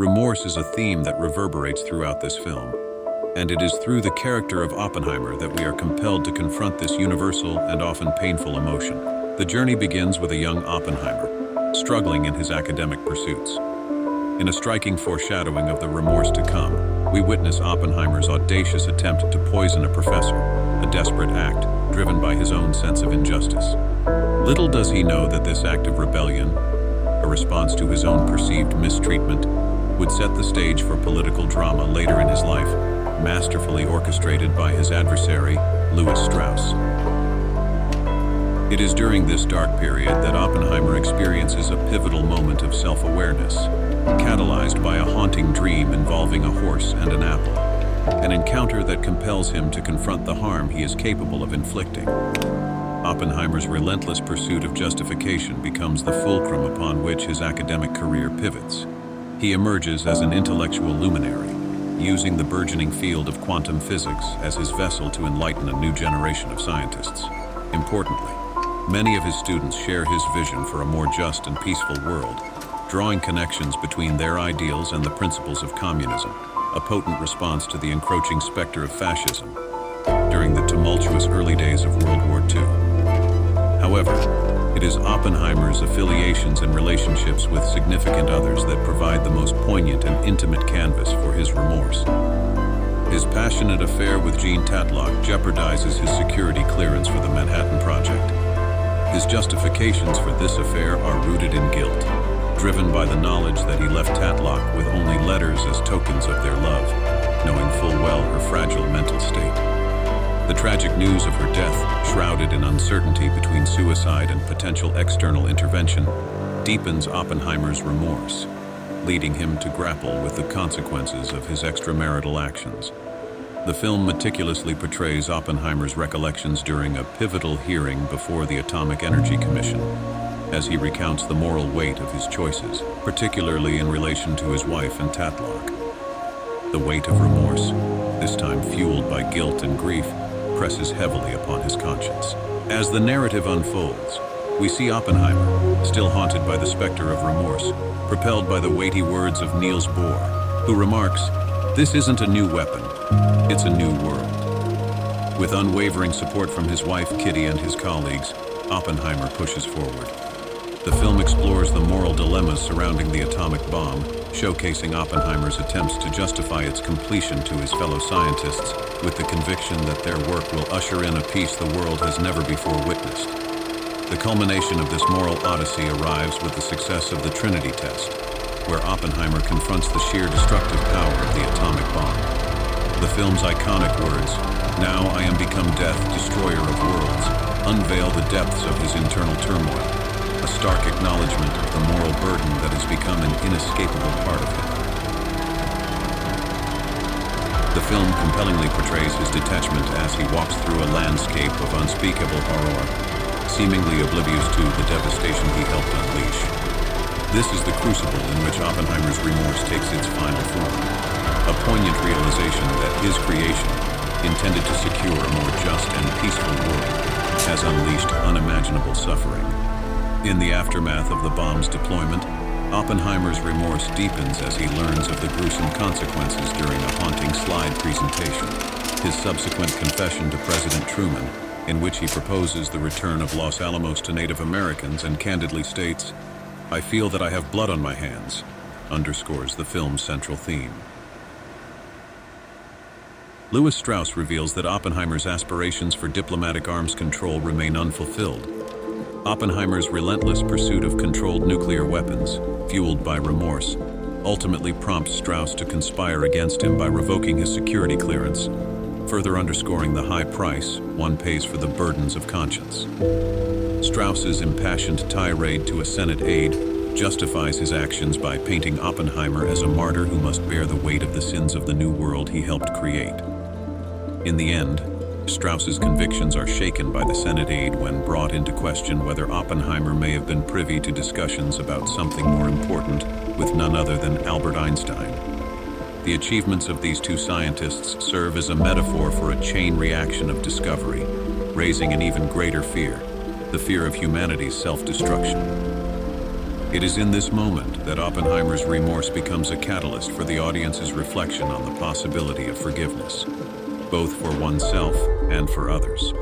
Remorse is a theme that reverberates throughout this film, and it is through the character of Oppenheimer that we are compelled to confront this universal and often painful emotion. The journey begins with a young Oppenheimer, struggling in his academic pursuits. In a striking foreshadowing of the remorse to come, we witness Oppenheimer's audacious attempt to poison a professor, a desperate act driven by his own sense of injustice. Little does he know that this act of rebellion, a response to his own perceived mistreatment, would set the stage for political drama later in his life, masterfully orchestrated by his adversary, Louis Strauss. It is during this dark period that Oppenheimer experiences a pivotal moment of self-awareness, catalyzed by a haunting dream involving a horse and an apple, an encounter that compels him to confront the harm he is capable of inflicting. Oppenheimer's relentless pursuit of justification becomes the fulcrum upon which his academic career pivots. He emerges as an intellectual luminary, using the burgeoning field of quantum physics as his vessel to enlighten a new generation of scientists. Importantly, many of his students share his vision for a more just and peaceful world, drawing connections between their ideals and the principles of communism, a potent response to the encroaching specter of fascism during the tumultuous early days of World War II. However, it is Oppenheimer's affiliations and relationships with significant others that provide the most poignant and intimate canvas for his remorse. His passionate affair with Jean Tatlock jeopardizes his security clearance for the Manhattan Project. His justifications for this affair are rooted in guilt, driven by the knowledge that he left Tatlock with only letters as tokens of their love, knowing full well her fragile mental state. The tragic news of her death, shrouded in uncertainty between suicide and potential external intervention, deepens Oppenheimer's remorse, leading him to grapple with the consequences of his extramarital actions. The film meticulously portrays Oppenheimer's recollections during a pivotal hearing before the Atomic Energy Commission, as he recounts the moral weight of his choices, particularly in relation to his wife and Tatlock. The weight of remorse, this time fueled by guilt and grief, presses heavily upon his conscience. As the narrative unfolds, we see Oppenheimer, still haunted by the specter of remorse, propelled by the weighty words of Niels Bohr, who remarks, "This isn't a new weapon, it's a new world." With unwavering support from his wife Kitty and his colleagues, Oppenheimer pushes forward. The film explores the moral dilemmas surrounding the atomic bomb, showcasing Oppenheimer's attempts to justify its completion to his fellow scientists with the conviction that their work will usher in a peace the world has never before witnessed. The culmination of this moral odyssey arrives with the success of the Trinity test, where Oppenheimer confronts the sheer destructive power of the atomic bomb. The film's iconic words, "Now I am become death, destroyer of worlds," unveil the depths of his internal turmoil, a stark acknowledgement of the moral burden that has become an inescapable part of him. The film compellingly portrays his detachment as he walks through a landscape of unspeakable horror, seemingly oblivious to the devastation he helped unleash. This is the crucible in which Oppenheimer's remorse takes its final form, a poignant realization that his creation, intended to secure a more just and peaceful world, has unleashed unimaginable suffering. In the aftermath of the bomb's deployment, Oppenheimer's remorse deepens as he learns of the gruesome consequences during a haunting slide presentation. His subsequent confession to President Truman, in which he proposes the return of Los Alamos to Native Americans and candidly states, "I feel that I have blood on my hands," underscores the film's central theme. Louis Strauss reveals that Oppenheimer's aspirations for diplomatic arms control remain unfulfilled. Oppenheimer's relentless pursuit of controlled nuclear weapons, fueled by remorse, ultimately prompts Strauss to conspire against him by revoking his security clearance, further underscoring the high price one pays for the burdens of conscience. Strauss's impassioned tirade to a Senate aide justifies his actions by painting Oppenheimer as a martyr who must bear the weight of the sins of the new world he helped create. In the end, Strauss's convictions are shaken by the Senate aide when brought into question whether Oppenheimer may have been privy to discussions about something more important with none other than Albert Einstein. The achievements of these two scientists serve as a metaphor for a chain reaction of discovery, raising an even greater fear, the fear of humanity's self-destruction. It is in this moment that Oppenheimer's remorse becomes a catalyst for the audience's reflection on the possibility of forgiveness, both for oneself and for others.